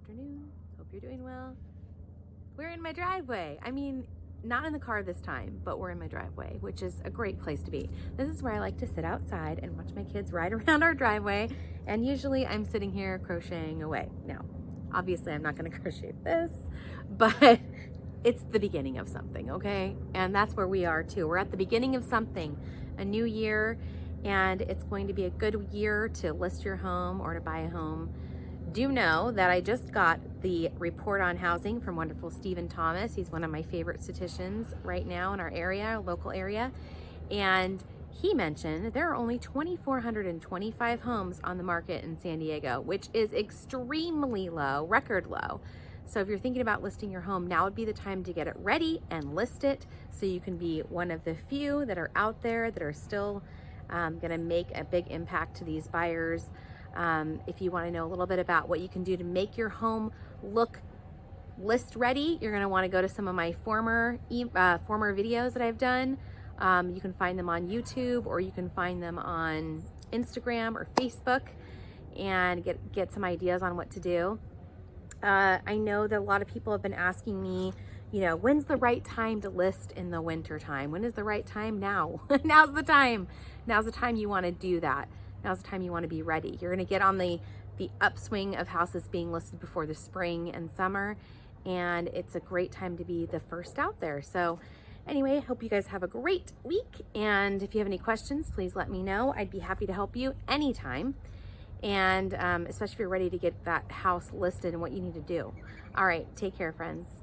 afternoon. Hope you're doing well. We're in my driveway. I mean, not in the car this time, but we're in my driveway, which is a great place to be. This is where I like to sit outside and watch my kids ride around our driveway. And usually I'm sitting here crocheting away. Now, obviously I'm not gonna crochet this, but it's the beginning of something, okay? And that's where we are too. We're at the beginning of something, a new year, and it's going to be a good year to list your home or to buy a home. Do know that I just got the report on housing from wonderful Stephen Thomas. He's one of my favorite statisticians right now in our area, local area. And he mentioned there are only 2,425 homes on the market in San Diego, which is extremely low, record low. So if you're thinking about listing your home, now would be the time to get it ready and list it so you can be one of the few that are out there that are still gonna make a big impact to these buyers. If you want to know a little bit about what you can do to make your home look list ready, you're going to want to go to some of my former videos that I've done. You can find them on YouTube, or you can find them on Instagram or Facebook, and get some ideas on what to do. I know that a lot of people have been asking me, you know, when's the right time to list in the winter time? When is the right time? Now. Now's the time. Now's the time you want to do that. Now's the time you want to be ready. You're going to get on the upswing of houses being listed before the spring and summer, and it's a great time to be the first out there. So anyway, hope you guys have a great week, and if you have any questions, please let me know. I'd be happy to help you anytime, and especially if you're ready to get that house listed and what you need to do. All right, take care, friends.